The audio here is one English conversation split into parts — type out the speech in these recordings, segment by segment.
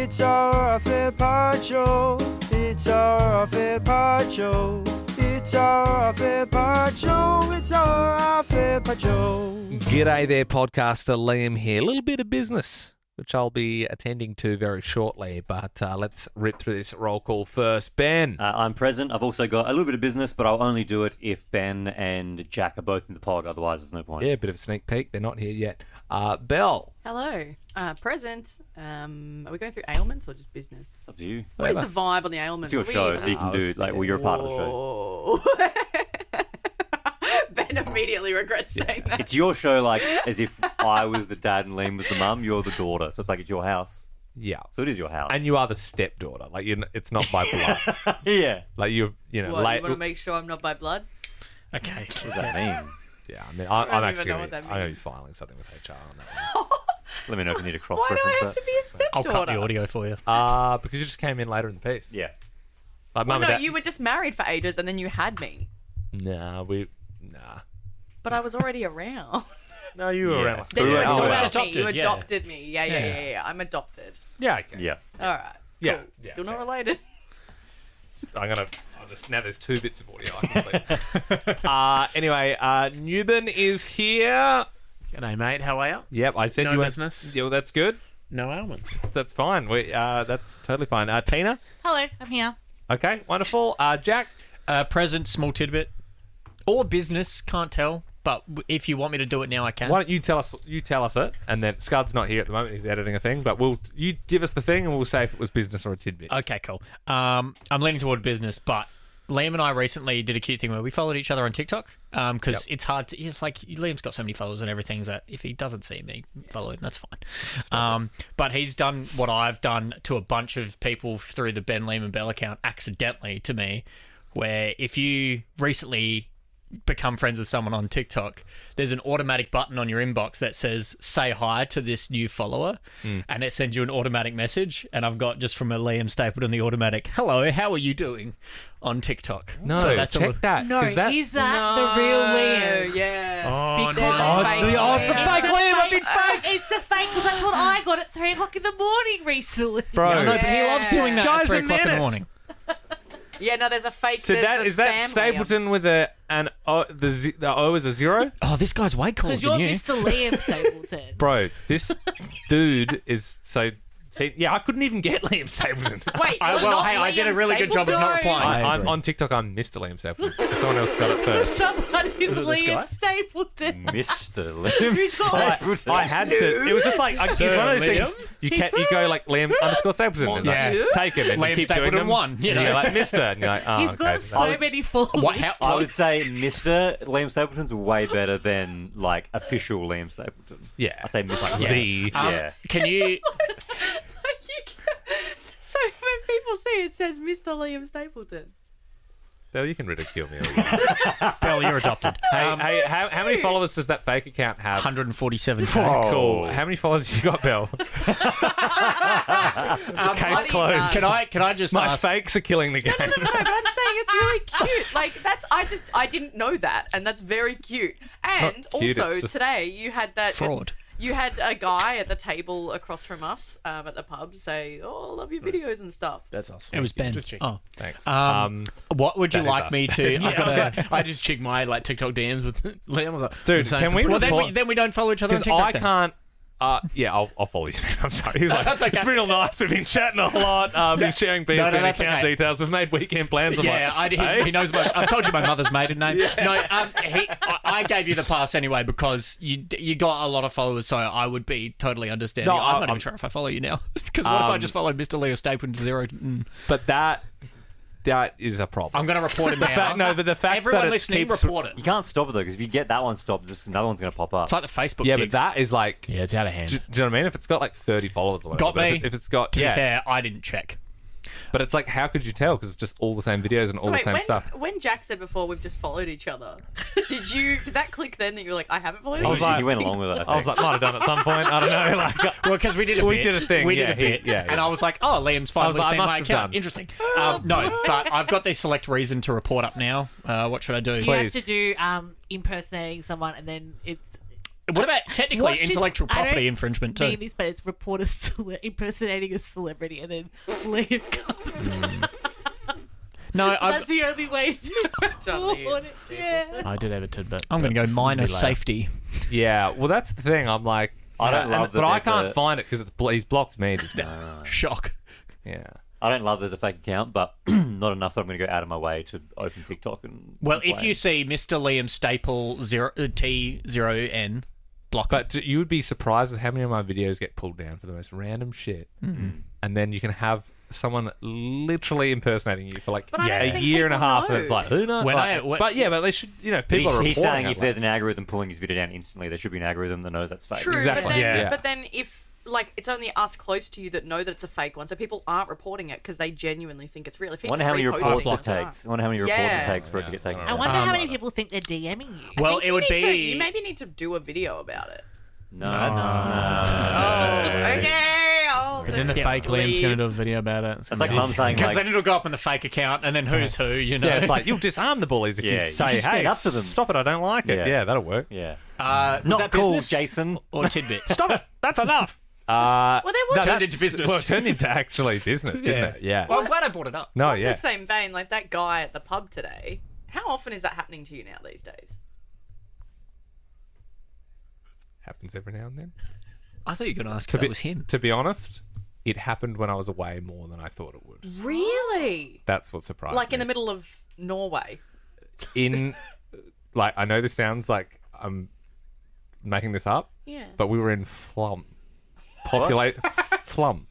It's our fair part show. It's our fair part show. It's our fair part show. It's our fair part show. G'day there, podcaster Liam here. A little bit of business, which I'll be attending to very shortly, but let's rip through this roll call first. Ben. I'm present. I've also got a little bit of business, but I'll only do it if Ben and Jack are both in the pod. Otherwise, there's no point. Yeah, a bit of a sneak peek. They're not here yet. Belle. Hello. Present. Are we going through ailments or just business? It's up to you. What is the vibe on the ailments? It's your show, so you can do well, you're a part of the show. Ben immediately regrets saying that. It's your show, like as if I was the dad and Liam was the mum. You're the daughter, so it's like it's your house. Yeah. So it is your house. And you are the stepdaughter. Like, it's not by blood. Yeah. Like, you know, What, you want to make sure I'm not by blood? Okay. What does that mean? Yeah, I mean, I'm actually know going what to that be filing something with HR on that one. Let me know if you need a Why do I cross-reference have to be a stepdaughter? I'll cut the audio for you. Because you just came in later in the piece. Yeah. Like, Well, Mum and no, Dad. you were just married for ages and then you had me. Nah. But I was already around. No, you were Yeah. around. Then you Yeah. adopted me. Adopted, You yeah. adopted me. Yeah. I'm adopted. Yeah, okay. Yeah. All right. Yeah. Cool. Yeah, Still not fair. related. Now there's two bits of audio I can play. Anyway, Newbin is here. G'day, mate. How are you? Yep, I said No you were. business. Yeah, well, that's good. No ailments. That's fine. That's totally fine. Tina? Hello, I'm here. Okay, wonderful. Jack? Present, small tidbit. Or business, can't tell. But if you want me to do it now, I can. Why don't you tell us? You tell us it, and then Scud's not here at the moment. He's editing a thing, but you give us the thing, and we'll say if it was business or a tidbit. Okay, cool. I'm leaning toward business, but Liam and I recently did a cute thing where we followed each other on TikTok because it's hard to... It's like Liam's got so many followers and everything that if he doesn't see me follow him, that's fine. But he's done what I've done to a bunch of people through the Ben Liam and Bell account accidentally to me, where if you recently become friends with someone on TikTok, there's an automatic button on your inbox that says say hi to this new follower, and it sends you an automatic message. And I've got just from a Liam Stapleton the automatic hello, how are you doing on TikTok. No, So that's check that. No, 'cause that is that the real Liam? Yeah. Oh, Because no. it's It's a fake Liam. I've been fake. It's a fake because that's what I got at 3 o'clock in the morning recently. Bro. I know, but he loves doing This that guy's at 3 a o'clock in the menace. morning. Yeah, no, there's a fake. So there's that the is that spam Stapleton with the O is a zero? Oh, this guy's way cooler Because you're than you. Mr. Liam Stapleton. Bro, this dude is so... Yeah, I couldn't even get Liam Stapleton. Liam. Wait, Well, you're not hey, I did a Liam really good job of not Stapleton? replying. I'm on TikTok. I'm Mr. Liam Stapleton. Someone else got it first. Someone is it this guy? Liam Stapleton. Mr. Liam Who's got- Stapleton. I had to. It was just like it's one of those Liam? things. You go like Liam _ Stapleton. And Yeah. like, take it. And Liam you keep doing Stapleton them. won, you And you're know. like Mr. And you're like, oh, He's okay. got so many followers. What, how, I would say Mr. Liam Stapleton's way better than like official Liam Stapleton. Yeah. I'd say Mr. Yeah. The Yeah. can you... So when people see it says Mr. Liam Stapleton. Bill, you can ridicule me. All you want. Bell, you're adopted. Hey, how many followers does that fake account have? 147. Cool. How many followers you got, Bill? Case closed. Can I just My ask... fakes are killing the game. No, but I'm saying it's really cute. Like I didn't know that, and that's very cute. And not cute, also it's just- today you had that Fraud. You had a guy at the table across from us at the pub say, "Oh, I love your videos and stuff." That's us. It was Ben. Just check. Oh. Thanks. What would you that is like us. me to... I've got a- I just checked my TikTok DMs with Liam. I was like, Dude, saying can some we pretty- Well, report- then we don't follow each other on Because TikTok I then. can't. Yeah, I'll follow you. I'm sorry. He's like, That's okay. It's been real nice. We've been chatting a lot. Been sharing BSB that's account okay. details. We've made weekend plans. I'm Yeah, like, he knows my... I told you my mother's maiden name. No, I gave you the pass anyway because you got a lot of followers, so I would be totally understanding. No, I'm not I'm- even sure if I follow you now. Because what if I just followed Mr. Leo Stapleton to zero? But that is a problem. I'm going to report it now. But the fact Everyone that it listening, keeps, report it. You can't stop it though, because if you get that one stopped, just another one's going to pop up. It's like the Facebook Yeah, gigs. but that is like. Yeah, it's out of hand. Do you know what I mean? If it's got like 30 followers or whatever. Got but me. If it's got. To Yeah. be fair, I didn't check. But it's like, how could you tell? Because it's just all the same videos and all So the wait, same stuff. when Jack said before we've just followed each other, did that click then that you were like, I haven't followed I was each like- other? You went along with it. I was like, might have done at some point. I don't know. Like, Well, because we did a We bit. did a thing, We yeah, did a bit. yeah. And I was like, oh, Liam's finally I seen must my have account. done. Interesting. No, but I've got the select reason to report up now. What should I do? You Please. have to do impersonating someone, and then it's What about technically Watch this- intellectual I don't property infringement too? mean this, but it's reported impersonating a celebrity, and then Liam comes. No, That's the only way to Totally report it. Yeah. I did have a tidbit. I'm going to go minor safety. Yeah, well, that's the thing. I'm like, I don't love that but I there's can't a- find it because he's blocked me. Just now. Shock. Yeah. I don't love there's a fake account, but not enough that I'm going to go out of my way to open TikTok and. Well, complain. if you see Mr. Liam Staple T0N block it. But you would be surprised at how many of my videos get pulled down for the most random shit. Mm-hmm. And then you can have someone literally impersonating you for like But I don't a think year and a people half, know. and it's like, who knows? But they should, people are He's reporting saying it, if there's an algorithm pulling his video down instantly, there should be an algorithm that knows that's fake. True, Exactly. But then, Yeah. but then if like it's only us close to you that know that it's a fake one, so people aren't reporting it because they genuinely think it's real. If I wonder how many reports it takes. I wonder how many reports Yeah. it takes for it to get taken I down. wonder how many people think they're DMing you. Well, it would be. You maybe need to do a video about it. No, that's. Oh, okay. But then the fake Liam's going to do a video about it. It's like mum saying, Because like, then it'll go up on the fake account, and then who's who, you know. Yeah, it's like, you'll disarm the bullies if Yeah, you you say, should stand hey, up to them. stop it, I don't like it. Yeah. Yeah, that'll work. yeah. Was Not that cool, business Jason. or tidbit? Stop it. That's enough. Well, there was Turned into business. Well, it turned into actually business, didn't it? Yeah. Well, I'm glad I brought it up. No, in yeah. the same vein, like that guy at the pub today. How often is that happening to you now these days? Happens every now and then. I thought you were going to ask To if be, that was him. to be honest, it happened when I was away more than I thought it would. Really? That's what surprised Like me. in the middle of Norway? Like, I know this sounds like I'm making this up, Yeah. but we were in Flum. Flum.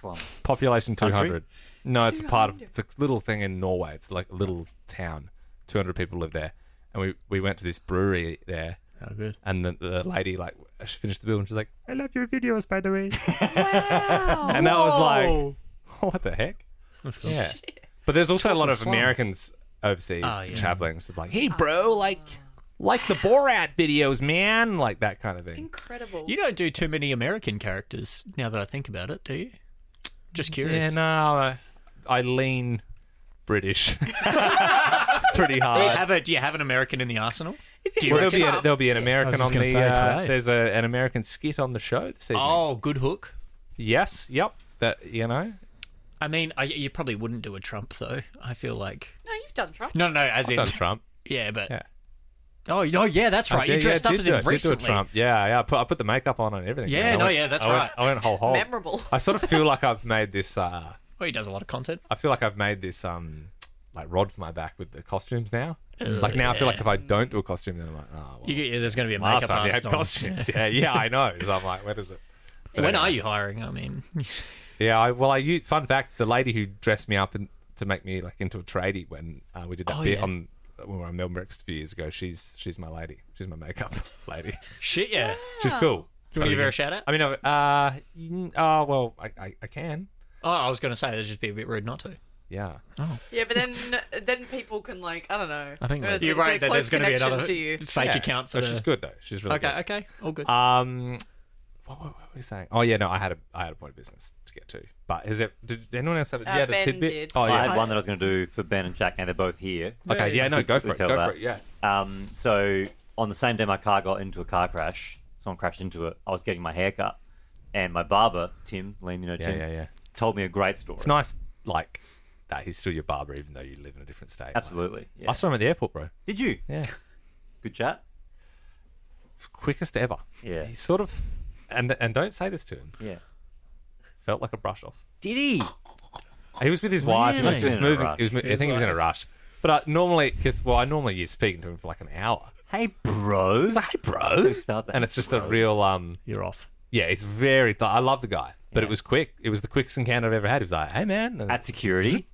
Flum. Population 200. Country? No, it's a part of, it's a little thing in Norway. It's like a little town. 200 people live there. And we went to this brewery there. Oh, good. And the lady, like, she finished the bill and she's like, I love your videos, by the way. Wow. And that was like, what the heck? That's cool. Yeah. But there's also a lot of Flum. Americans overseas yeah. traveling. So like, hey, bro, like the Borat videos, man. Like that kind of thing. Incredible. You don't do too many American characters, now that I think about it, do you? Just curious. Yeah, no, I lean British pretty hard. Do you have an American in the arsenal? Do Well, you there'll be an American I was on just the. gonna say today. There's an American skit on the show this evening. Oh, good hook. Yes, yep. That I mean, you probably wouldn't do a Trump, though. I feel like... No, you've done Trump. No, as in... I've done Trump. Yeah, but... Yeah. Oh, no, yeah, that's right. You dressed up as him did do a recently. Trump. Yeah. I put the makeup on and everything. Yeah, that's right. I went whole hog. Memorable. I sort of feel like I've made this. Well, he does a lot of content. I feel like I've made this like rod for my back with the costumes now. Like now, I feel like if I don't do a costume, then I'm like, oh, well, There's going to be a last makeup time you had artist on. costumes. Yeah, I know. So I'm like, where is it? But When anyway. are you hiring? I mean... Yeah, I used, fun fact, the lady who dressed me up to make me like into a tradie when we did that bit when we were on Melbourne Breakfast a few years ago. She's my lady. She's my makeup lady. Shit, yeah. She's cool. Do you want to give her a shout out? I mean, well, I can. Oh, I was going to say, that'd just be a bit rude not to. Yeah. Yeah, but then people can like I don't know. I think There's You're a right, that close there's going to be connection another to you. fake Yeah. account for But she's good though. She's really good. Okay, all good. What were we saying? Oh yeah, no, I had a point of business to get to. But did anyone else have it? Yeah, the Ben tidbit. did. Oh I yeah. had one that I was going to do for Ben and Jack. Now they're both here. Okay, yeah, no, go for We it. tell Go that. for it. Yeah. So on the same day my car got into a car crash, someone crashed into it. I was getting my hair cut, and my barber Tim, Liam, you know Tim, Yeah. told me a great story. It's nice, like that. He's still your barber, even though you live in a different state. Absolutely. Yeah. I saw him at the airport, bro. Did you? Yeah. Good chat. Quickest ever. Yeah. He sort of, and don't say this to him. Yeah. Felt like a brush off. Did he? He was with his wife. He was Really? just In a moving. rush. I think he was in a rush. But I normally you're speaking to him for like an hour. Hey, bro. He's like, hey, bro. Who starts that? And it's just a real You're off. Yeah, it's very. I love the guy, but Yeah. it was quick. It was the quickest encounter I've ever had. He was like, "Hey, man." And, At security.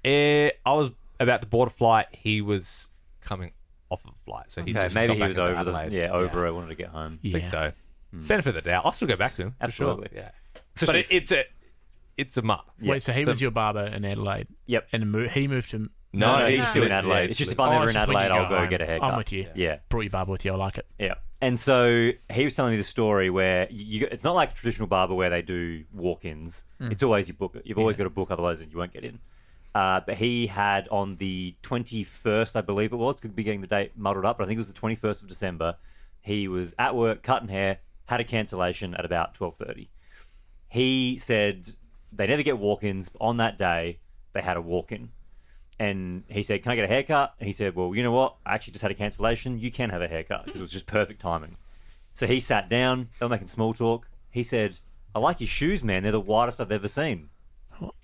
I was about to board a flight. He was coming off of a flight, so he Okay, just maybe got he back was into over Adelaide. the over. I wanted to get home. I think so. Benefit of the doubt. I'll still go back to him. For sure. Absolutely. Yeah. Especially But it's a mark. Yeah. Wait, so he So- was your barber in Adelaide? Yep. And he moved to... No, he's he's still in yeah, Adelaide. he's It's just if still- I'm ever it's in just when Adelaide, you I'll go home. get a haircut. I'm with you. Yeah. Brought your barber with you. I like it. Yeah. And so he was telling me the story where it's not like a traditional barber where they do walk-ins. It's always you book it. You've always got to book, otherwise you won't get in. But he had on the 21st, I believe it was, could be getting the date muddled up, but I think it was the 21st of December, he was at work cutting hair, had a cancellation at about 12:30. He said they never get walk-ins. On that day, they had a walk-in. And he said, can I get a haircut? And he said, well, you know what? I actually just had a cancellation. You can have a haircut because it was just perfect timing. So he sat down. They were making small talk. He said, I like your shoes, man. They're the whitest I've ever seen.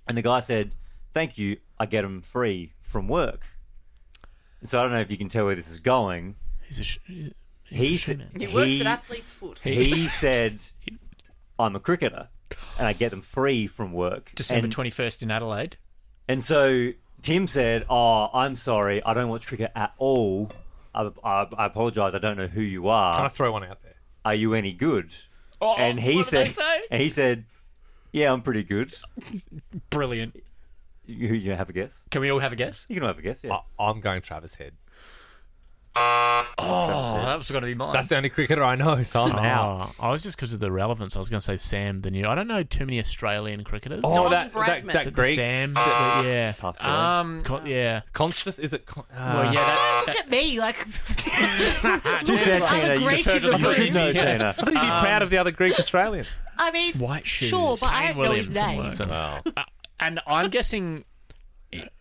And the guy said, thank you. I get them free from work. So I don't know if you can tell where this is going. He's a He shoeman. He works at Athlete's Foot. He said, I'm a cricketer and I get them free from work. December And- 21st in Adelaide. And so Tim said, oh, I'm sorry. I don't watch cricket at all. I apologise. I don't know who you are. Can I throw one out there? Are you any good? Oh, And he what did said, they say? and he said, yeah, I'm pretty good. Brilliant. You have a guess? Can we all have a guess? You can have a guess, yeah. I'm going Travis Head. Oh, that was going to be mine. That's the only cricketer I know, so I'm out. Oh, I was just because of the relevance. I was going to say Sam, the new. I don't know too many Australian cricketers. Oh, Don that Bradman. Greek. Sam, yeah, Pass it on. yeah. Conscious? Is it? well, yeah, Look at me, like. To be fair, I'm Tina, a you Greek should in the know, Greece. Tina. I think you'd be proud of the other Greek Australian. I mean, white shoes. sure, but I Shane don't know his Williams name. worked. And I'm guessing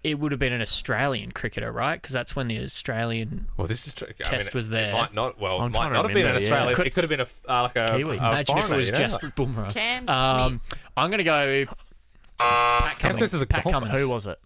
it would have been an Australian cricketer, right? Because that's when the Australian Well, this is true. Test was there. It might not. Well, I'm it might trying to not have been an remember, yeah. Australian. Could- It could have been like a Kiwi. Imagine if it foreigner, was you know? Jasper Bumrah. Cam I'm going to go Pat Cam Cummins. Smith is a Pat compliment. Cummins. Who was it?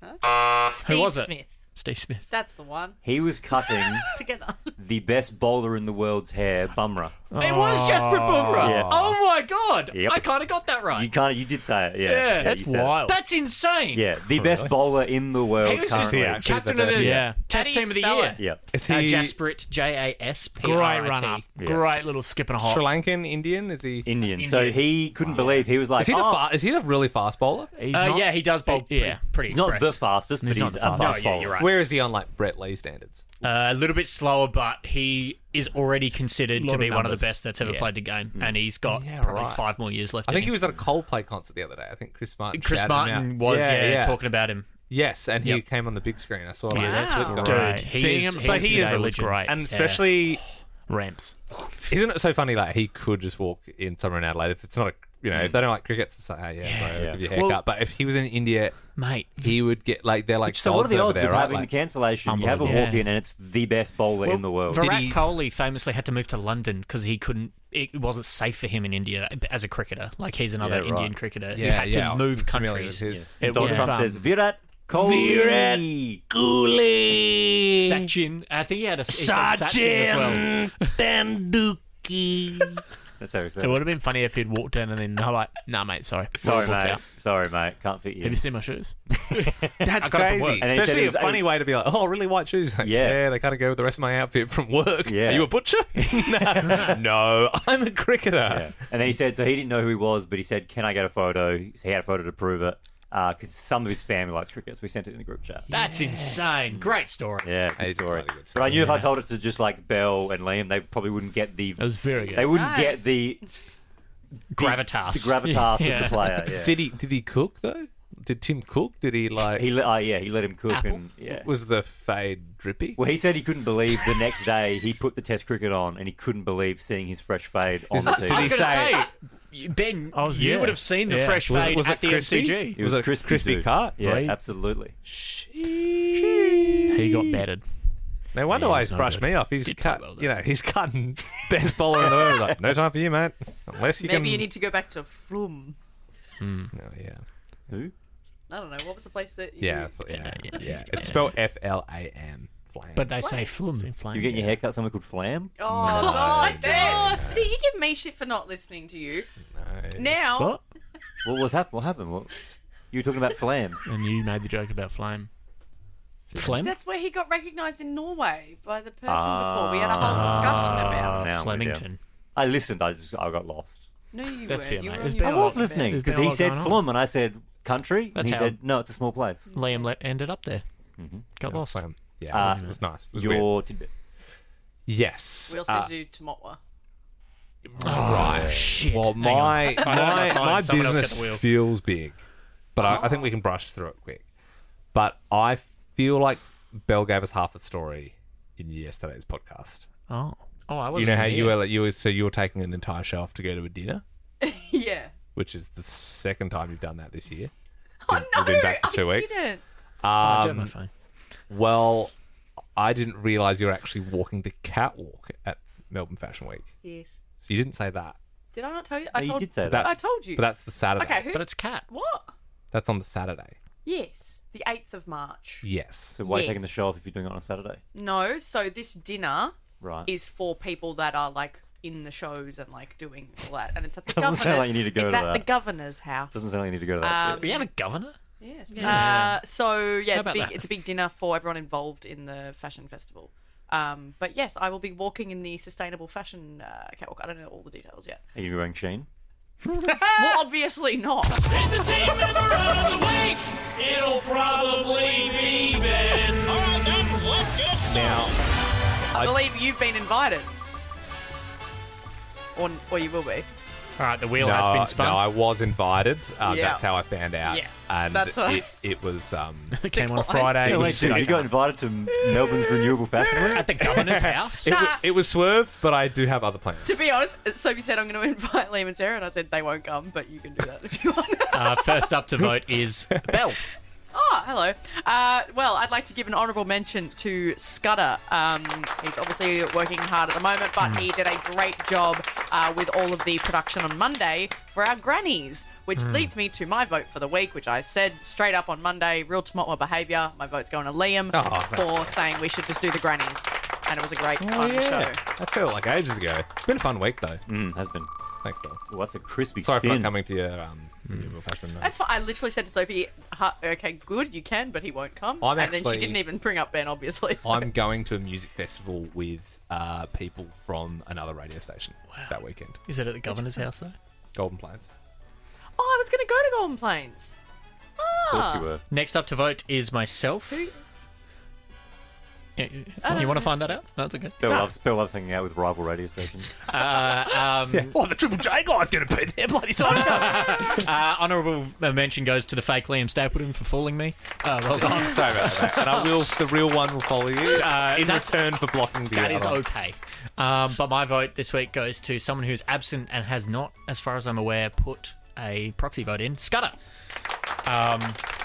Who was it? Smith. Steve Smith. That's the one. He was cutting Together. the best bowler in the world's hair, Bumrah. It was Jasper Bumrah. Yeah. Oh my god! Yep. I kind of got that right. You did say it, yeah. Yeah. That's you said it. wild. That's insane. Yeah, the best bowler in the world He was just currently. Yeah. captain of the Yeah. Test How do you team of the spell year. it? Yep. Is he Jasprit, Jasp. Great run up. Yeah. Great little skip and a hop. Sri Lankan, Indian? Is he? Indian. So he couldn't believe. He was like, Is he is he a really fast bowler? He's not- Yeah, he does bowl Yeah. pretty he's not express. the fastest, but He's he's, not the a fastest. fast No, yeah, bowler. you're right. Where is he on like Brett Lee standards? A little bit slower, but he is already considered Lot to of be one of the numbers. best that's ever Yeah. played the game, and he's got Yeah, probably right. 5 more years left. I in think he him. was at a Coldplay concert the other day. I think Chris Martin. Chris shouted him Martin out. was talking about him. Yes, and he Yep. came on the big screen. I saw Yeah, that. that's Wow. what, Great. dude. He Seeing is, him- So he's he a is legend. great. And Yeah. especially, Ramps. isn't it so funny? Like he could just walk in somewhere in Adelaide. If it's not a, if they don't like cricket, it's like, oh, yeah, bro, Yeah. give you a haircut. Well- but if he was in India, mate. he would get like they're like So what are gods the over odds there, of right? having Like, the cancellation? You have a Unbelievable. walk-in and it's the best bowler in the world. Did Virat he- Kohli famously had to move to London because he couldn't. It wasn't safe for him in India as a cricketer. Like he's another Yeah, right. Indian cricketer. He yeah, had yeah, to move I'm familiar countries. with his- It Donald was, Trump says, Virat Kohli. Virat Kohli. Sachin. I think he had a he said Sachin as well. Danduki. That's how he said It it. would have been funny if he'd walked in and then they're like, nah, mate, sorry. Sorry, Walked mate. out. Sorry, mate. Can't fit you. Have you seen my shoes? That's I got it from crazy. work. And he said Especially it a was- funny way to be like, oh, really white shoes? Like, Yeah. yeah, they kind of go with the rest of my outfit from work. Yeah. Are you a butcher? no, I'm a cricketer. Yeah. And then he said, so he didn't know who he was, but he said, can I get a photo? So he had a photo to prove it. Because some of his family likes cricket, so we sent it in the group chat. That's insane. Great story. Yeah, That good is a story. bloody good But story. I knew if I told it to just like Belle and Liam, they probably wouldn't get the. It was very good. They wouldn't Nice. get the Gravitas. the gravitas Yeah. of the player. Yeah. Did he cook though? Did Tim cook? Did he like? he let him cook Apple? and yeah. Was the fade drippy? Well, he said he couldn't believe the next day he put the Test cricket on and he couldn't believe seeing his fresh fade on the Did I TV. he was going to say- say, Ben, I was you there. would have seen the Yeah. fresh Was it- fade was at it the crispy? MCG. It was a crispy too. cut? Yeah, Right. absolutely. He got battered. No wonder Yeah, why he's he's not brushed good. me off. He's Did cut. play well, though. You know, he's cutting best bowler in the world. Like, no time for you, mate. Unless you Maybe can. you need to go back to Flum. Oh, yeah. Who? I don't know. What was the place that you... Yeah, yeah. It's spelled FLAM. Flam. But they say flum. You getting your haircut somewhere called Flam? Oh, God, Ben. See, you give me shit for not listening to you. No. Now, What? What happened? You were talking about Flam. And you made the joke about flame. Phlegm? that's where he got recognised in Norway by the person before. We had a whole discussion about it. Now I'm with you. Flemington. I listened. I got lost. No, you That's weren't. fair, You mate. were There's on been I your a lot- was listening There's because been a he lot said going on. Flum and I said country, That's and he how- said no, it's a small place. Liam ended up there. Got lost. Flam. Yeah, it was nice. It was weird. Your tidbit. Yes. We also do Tamotwa. Right. Shit. Well, Hang on. my I don't know, fine. my Someone else business get the wheel. feels big, but I think we can brush through it quick. But I feel like Belle gave us half the story in yesterday's podcast. Oh. Oh, I wasn't. You know how here. you were taking an entire show off to go to a dinner, Yeah. which is the second time you've done that this year. Oh no! We've been back for 2 weeks. Didn't. I do have my phone. Well, I didn't realise you were actually walking the catwalk at Melbourne Fashion Week. Yes. So you didn't say that. Did I not tell you? You did say that. I told you. But that's the Saturday. Okay, who's... But it's Cat. What? That's on the Saturday. Yes. The 8th of March. Yes. So why are you Yes. taking the show off if you're doing it on a Saturday? No, so this dinner Right. is for people that are like in the shows and like doing all that. And it's at the Doesn't governor's... sound like you need to go to It's at that. the governor's house. Doesn't sound like you need to go to that. We have a governor. Yes. Yeah. So yeah, How it's a about big that? it's a big dinner for everyone involved in the fashion festival. But yes, I will be walking in the sustainable fashion catwalk. I don't know all the details yet. Are you wearing Sheen? Well, obviously not. Entertainment of the week. It'll probably be Ben. All right, then, let's get started. I believe you've been invited, or you will be. All right, the wheel has been spun. No, I was invited. Yeah. That's how I found out. Yeah. And That's right. it was It came on a Declined. Friday. Yeah, It wait, was dude, you got invited to Melbourne's Renewable Fashion Week? at the governor's house. it was swerved, but I do have other plans. To be honest, Sophie said I'm going to invite Liam and Sarah, and I said they won't come, but you can do that if you want. First up to vote is Belle. Oh, hello. Well, I'd like to give an honourable mention to Scudder. He's obviously working hard at the moment, but he did a great job with all of the production on Monday for our grannies, which leads me to my vote for the week, which I said straight up on Monday, real Tomotwa behaviour. My vote's going to Liam for saying we should just do the grannies. And it was a great, fun show. That felt like ages ago. It's been a fun week, though. Has been. Thanks, Bill. Well, that's a crispy Sorry for spin. not coming to your renewable fashion. That's fine. I literally said to Sophie, okay, good, you can, but he won't come. I'm and then actually- she didn't even bring up Ben, obviously. So. I'm going to a music festival with people from another radio station that weekend. Is it at the governor's house though? Golden Plains. Oh, I was going to go to Golden Plains. Of course you were. Next up to vote is myself. Who- Yeah, you want to find that out? No, it's okay. Phil loves hanging out with rival radio stations. Oh, the Triple J guy's going to be there, bloody son. Honourable mention goes to the fake Liam Stapleton for fooling me. Well done. Sorry about that. And the real one will follow you in that's- return for blocking the That is other. okay. But my vote this week goes to someone who's absent and has not, as far as I'm aware, put a proxy vote in. Scudder.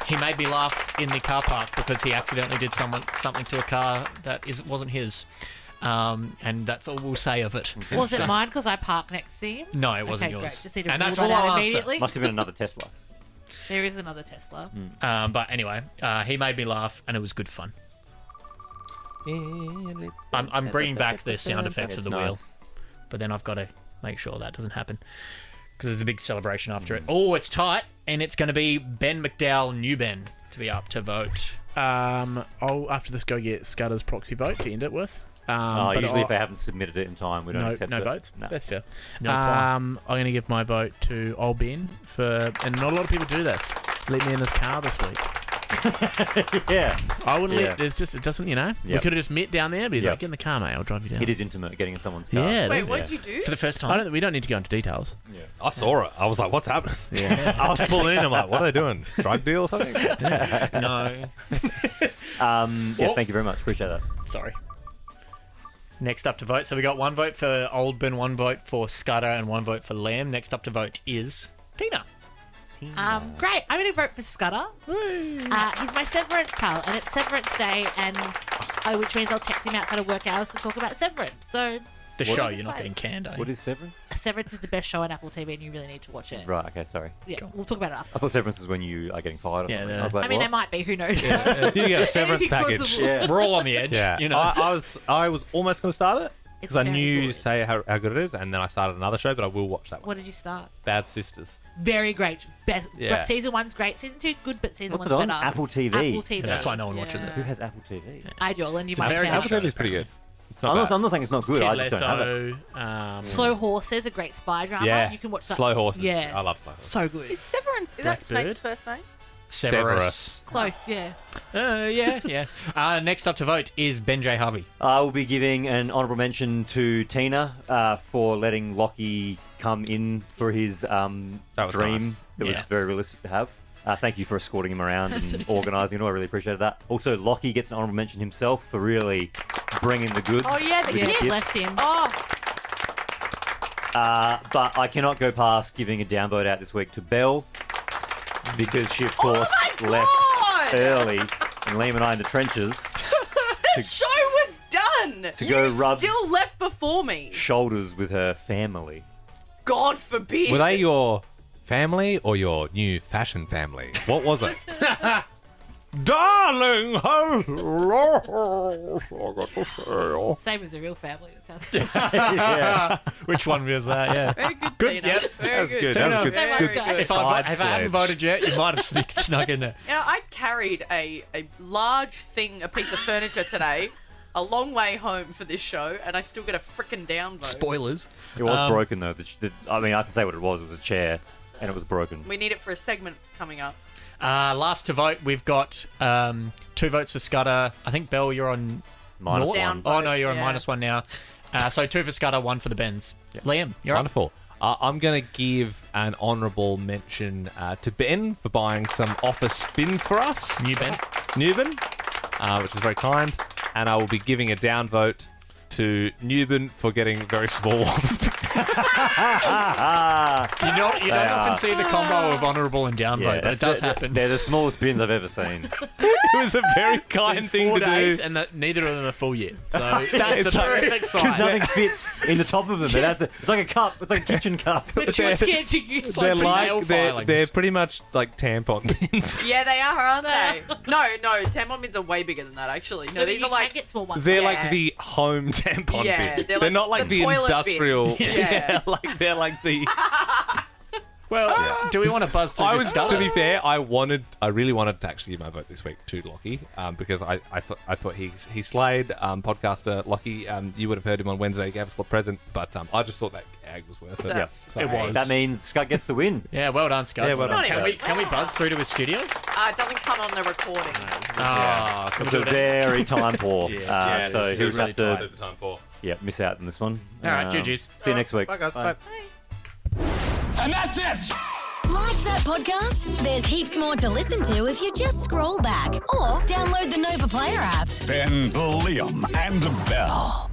He made me laugh in the car park because he accidentally did something to a car that wasn't his. And that's all we'll say of it. Was it mine because I parked next to him? No, it wasn't Okay, yours. great. Just need to And rule that's that all out I'll answer. immediately. Must have been another Tesla. There is another Tesla. But anyway, he made me laugh and it was good fun. I'm bringing back the sound effects of the wheel, but then I've got to make sure that doesn't happen because there's a big celebration after it. Oh, it's tight, and it's going to be Ben McDowell, new Ben, to be up to vote. I'll after this go get Scudder's proxy vote to end it with. But Usually I- if they haven't submitted it in time, we don't accept no it. votes. No. That's fair. No I'm going to give my vote to old Ben and not a lot of people do this. Let me in his car this week. Yeah. I wouldn't Yeah. let. There's just it doesn't. We Yep. could have just met down there, but he's Yep. like, get in the car, mate. I'll drive you down. It is intimate getting in someone's car. Yeah. it Wait, is. what did you do? For the first I time. don't. We don't need to go into details. I saw it. I was like, what's happening? Yeah. I was pulling in. I'm like, what are they doing? Drug deal or something? No. Yeah, thank you very much. Appreciate that. Sorry. Next up to vote. So we got one vote for Old Ben, one vote for Scudder, and one vote for Lamb. Next up to vote is Tina. Great. I'm going to vote for Scudder. He's my Severance pal, and it's Severance Day, and which means I'll text him outside of work hours to talk about Severance. So The What show, is you're not getting canned, are you? What is Severance? Severance is the best show on Apple TV, and you really need to watch it. Right, okay, sorry. Yeah, we'll talk about it after. I thought Severance was when you are getting fired or Yeah, something. the- I was like, I mean, what? there might be. Who knows? You get a severance Anything package. possible. Yeah. We're all on the edge. Yeah, You know. I was almost going to start it It's because I very knew good. say how good it is, and then I started another show, but I will watch that one. What did you start? Bad Sisters. Very great. Best. Yeah. But season 1's great. Season 2's good, but season What's 1's it on? better. Apple TV. Apple TV. Yeah, that's why no one watches it. Who has Apple TV? I do, and you It's a might very know. good Apple TV is pretty good. It's not I'm bad. not saying it's not good. I just don't have it. Lasso. Slow Horses, a great spy drama. Yeah, You can watch that. Slow Horses. Yeah. I love Slow Horses. So good. Is Severance, is that Blackbird. Snape's first name? Severus. Close, yeah. Yeah. Next up to vote is Ben J. Harvey. I will be giving an honourable mention to Tina for letting Lockie come in for his was dream nice. that was Yeah. very realistic to have. Thank you for escorting him around and organising it all. I really appreciated that. Also, Lockie gets an honourable mention himself for really bringing the goods. Oh, yeah, the with his gift. gifts. Bless him. Oh, But I cannot go past giving a downvote out this week to Belle because she, of course, left early and Liam and I in the trenches. The show was done. To go rub still left before me. shoulders with her family. God forbid. Were they your family or your new fashion family? What was it? Darling, hello. Same as a real family. That sounds Yeah. Which one was that? Yeah. Very good, Good, Tina. yep. Very That was good. good. That was good. Very Good good. If I side hadn't sledge. voted yet, you might have snuck in there. You know, I carried a large thing, a piece of furniture today, a long way home for this show, and I still get a frickin' downvote. Spoilers. It was broken, though. I mean, I can say what it was. It was a chair, and it was broken. We need it for a segment coming up. Last to vote, we've got 2 votes for Scudder. I think, Belle, you're on... Minus naught? one. Downvote, Oh, no, you're on yeah. -1 now. So 2 for Scudder, 1 for the Benz. Liam, you're up. Wonderful. I'm going to give an honourable mention to Ben for buying some office bins for us. New Ben. Newben, which is very kind. And I will be giving a downvote to Newben for getting very small office bins. You don't often see the combo of honourable and downvote, but it does happen. They're the smallest bins I've ever seen. It was a very kind thing 4 to days, do. and neither of them a full year. So That's it's a a terrific perfect Because size. nothing fits in the top of them. It's like a cup. It's like a kitchen cup. But you were scared to use They're like nail they're filings. pretty much like tampon bins. Yeah, they are, aren't they? No, tampon bins are way bigger than that, actually. No, these you are like... can get small ones. They're Yeah. like the home tampon Yeah, bin. they're They're like not like the the toilet bin. industrial. Yeah. like they're like the. Well, do we want to buzz through I this was, Scudder? to be fair, I really wanted to actually give my vote this week to Lockie, because I thought he slayed podcaster Lockie. You would have heard him on Wednesday. He gave us a present, but I just thought that gag was worth it. That's So- It was. That means Scott gets the win. Yeah, well done, Scud. Yeah, well done, It's not Scud. Can we buzz through to his studio? It doesn't come on the recording. Oh, It was a very time poor. So he'll have to Super time for. miss out on this one. All right, GG's. See you next week. Bye guys. Bye. And that's it. Like that podcast? There's heaps more to listen to if you just scroll back or download the Nova Player app. Ben, Liam, and Belle.